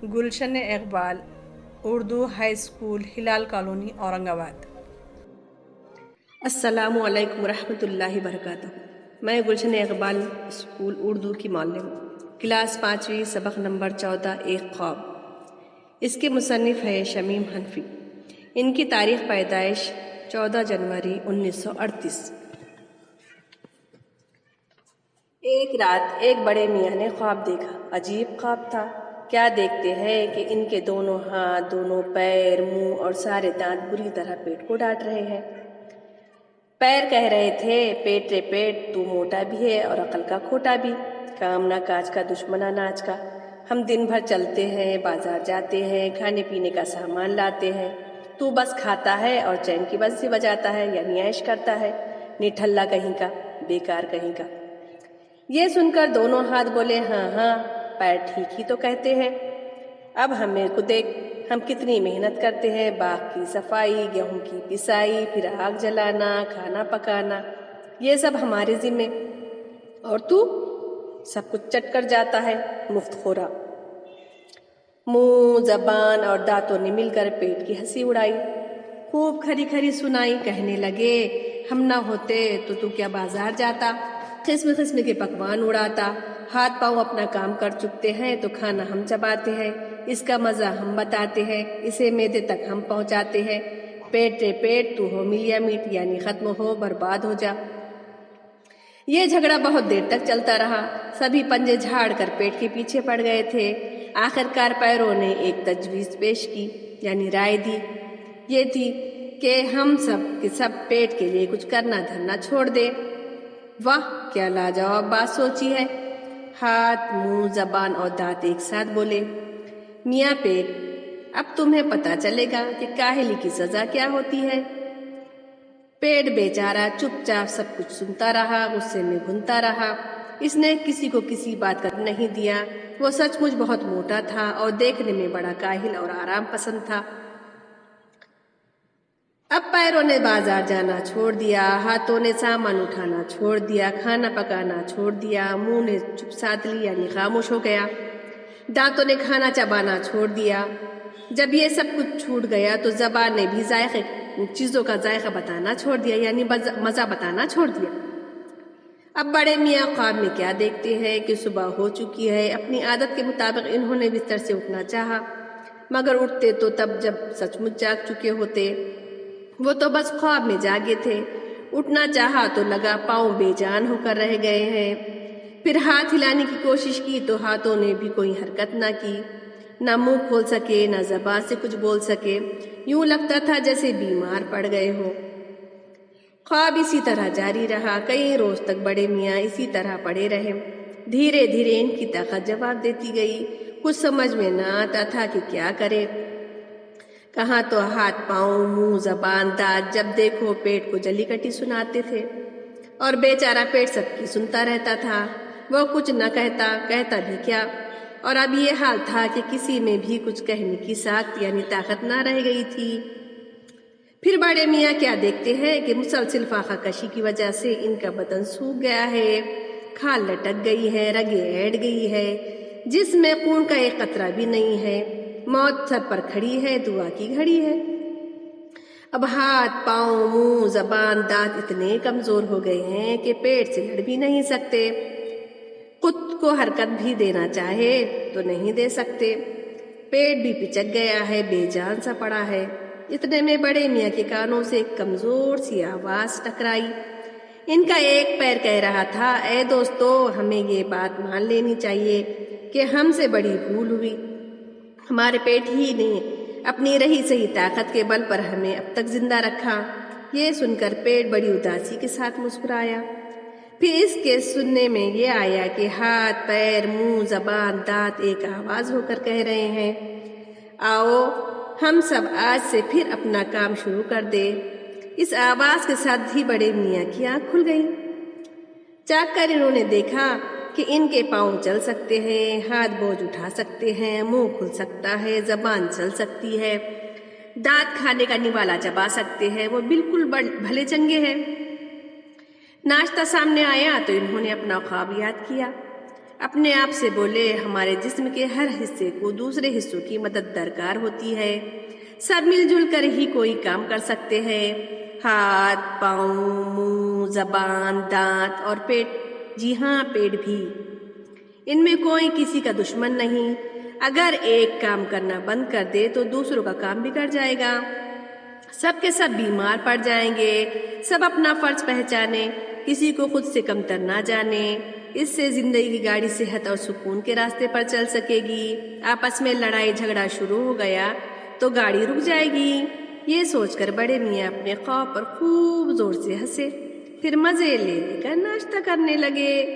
गुलशन Iqbal, Urdu high school, हिलाल colony, Aurangabad. अस्सलामु अलैकुम रहमतुल्लाहि बरकातहू। मैं गुलशन इकबाल स्कूल उर्दू की मालिम, क्लास 5वीं, सबक नंबर 14, एक ख्वाब। इसके मुसन्निफ़ है शमीम हनफी। इनकी तारीख़ पैदाइश 14 जनवरी 1938। एक रात एक बड़े मियाँ ने ख्वाब देखा। अजीब ख्वाब था। क्या देखते हैं कि इनके दोनों हाथ, दोनों पैर, मुंह और सारे दांत बुरी तरह पेट को डांट रहे हैं। पैर कह रहे थे, पेट रे पेट, तू मोटा भी है और अकल का खोटा भी, काम ना काज का, दुश्मन अनाज का। हम दिन भर चलते हैं, बाजार जाते हैं, खाने पीने का सामान लाते हैं, तू बस खाता है और चैन की बंसी बजाता है, यानी ऐश करता है। निठल्ला कहीं का, बेकार कहीं का। ये सुनकर दोनों हाथ बोले, हाँ हाँ, पैर ठीक ही तो कहते हैं। अब हमें को देख, हम कितनी मेहनत करते हैं, बाग की सफाई, गेहूं की पिसाई, फिर आग जलाना, खाना पकाना, ये सब हमारे जिम्मे, और तू सब कुछ चट कर जाता है, मुफ्तखोरा। मुंह, जबान और दांतों ने मिलकर पेट की हंसी उड़ाई, खूब खरी खरी सुनाई। कहने लगे, हम ना होते तो तू क्या बाजार जाता, किस्म किस्म के पकवान उड़ाता, हाथ पांव अपना काम कर चुकते हैं तो खाना हम चबाते हैं, इसका मजा हम बताते हैं, इसे मैदे तक हम पहुंचाते हैं। पेट रे पेट, तू हो मिलिया मीट, यानी खत्म हो, बर्बाद हो जा। ये झगड़ा बहुत देर तक चलता रहा। सभी पंजे झाड़ कर पेट के पीछे पड़ गए थे। आखिरकार पैरों ने एक तजवीज पेश की, यानी राय दी। ये थी कि हम सब के सब पेट के लिए कुछ करना धरना छोड़ दे। वाह, क्या लाजवाब बात सोची है। हाथ, मुंह, जबान और दांत एक साथ बोले, मियाँ पेट, अब तुम्हें पता चलेगा कि काहिली की सजा क्या होती है। पेट बेचारा चुपचाप सब कुछ सुनता रहा, गुस्से में भुनता रहा। इसने किसी को किसी बात का नहीं दिया। वो सचमुच बहुत मोटा था और देखने में बड़ा काहिल और आराम पसंद था। अब पैरों ने बाजार जाना छोड़ दिया, हाथों ने सामान उठाना छोड़ दिया, खाना पकाना छोड़ दिया, मुंह ने चुप साध ली, यानी खामोश हो गया, दांतों ने खाना चबाना छोड़ दिया। जब ये सब कुछ छूट गया तो जबान ने भी चीजों का जायका बताना छोड़ दिया, यानी मजा बताना छोड़ दिया। अब बड़े मियाँ ख्वाब में क्या देखते हैं कि सुबह हो चुकी है। अपनी आदत के मुताबिक इन्होंने बिस्तर से उठना चाहा, मगर उठते तो तब जब सचमुच जाग चुके होते। वो तो बस ख्वाब में जागे थे। उठना चाहा तो लगा पांव बेजान होकर रह गए हैं। फिर हाथ हिलाने की कोशिश की तो हाथों ने भी कोई हरकत ना की, ना मुंह खोल सके, ना ज़बान से कुछ बोल सके। यूं लगता था जैसे बीमार पड़ गए हो। ख्वाब इसी तरह जारी रहा। कई रोज तक बड़े मियाँ इसी तरह पड़े रहे। धीरे धीरे इनकी ताकत जवाब देती गई। कुछ समझ में ना आता था कि क्या करे। कहाँ तो हाथ पांव, मुंह, जबान, दांत जब देखो पेट को जली कटी सुनाते थे, और बेचारा पेट सबकी सुनता रहता था। वो कुछ न कहता भी क्या। और अब ये हाल था कि किसी में भी कुछ कहने की साख्त यानी ताकत ना रह गई थी। फिर बड़े मियाँ क्या देखते हैं कि मुसलसल फाका कशी की वजह से इनका बदन सूख गया है, खाल लटक गई है, रगें ऐड गई है, जिसमें खून का एक कतरा भी नहीं है। मौत सर पर खड़ी है, दुआ की घड़ी है। अब हाथ पांव, मुंह, जबान, दांत इतने कमजोर हो गए हैं कि पेट से लड़ भी नहीं सकते। खुद को हरकत भी देना चाहे तो नहीं दे सकते। पेट भी पिचक गया है, बेजान सा पड़ा है। इतने में बड़े मियाँ के कानों से एक कमजोर सी आवाज टकराई। इनका एक पैर कह रहा था, ए दोस्तों, हमें ये बात मान लेनी चाहिए कि हमसे बड़ी भूल हुई। हमारे पेट ही ने अपनी रही सही ताकत के बल पर हमें अब तक जिंदा रखा। ये सुनकर पेट बड़ी उदासी के साथ मुस्कुराया। फिर इसके सुनने में ये आया कि हाथ, पैर, मुंह, जबान, दांत एक आवाज होकर कह रहे हैं, आओ हम सब आज से फिर अपना काम शुरू कर दे। इस आवाज के साथ ही बड़े मियाँ की आंख खुल गई। जाग कर इन्होंने देखा कि इनके पांव चल सकते हैं, हाथ बोझ उठा सकते हैं, मुंह खुल सकता है, जबान चल सकती है, दांत खाने का निवाला चबा सकते हैं। वो बिल्कुल भले चंगे हैं। नाश्ता सामने आया तो इन्होंने अपना ख्वाब याद किया। اپنے آپ سے بولے، ہمارے جسم کے ہر حصے کو دوسرے حصوں کی مدد درکار ہوتی ہے، سب مل جل کر ہی کوئی کام کر سکتے ہیں۔ ہاتھ، پاؤں، منہ، زبان، دانت اور پیٹ، جی ہاں پیٹ بھی، ان میں کوئی کسی کا دشمن نہیں۔ اگر ایک کام کرنا بند کر دے تو دوسروں کا کام بگڑ جائے گا، سب کے سب بیمار پڑ جائیں گے۔ سب اپنا فرض پہچانے، کسی کو خود سے کمتر نہ جانے، اس سے زندگی کی گاڑی صحت اور سکون کے راستے پر چل سکے گی۔ آپس میں لڑائی جھگڑا شروع ہو گیا تو گاڑی رک جائے گی۔ یہ سوچ کر بڑے میاں اپنے خواب پر خوب زور سے ہنسے، پھر مزے لے لے کر ناشتہ کرنے لگے۔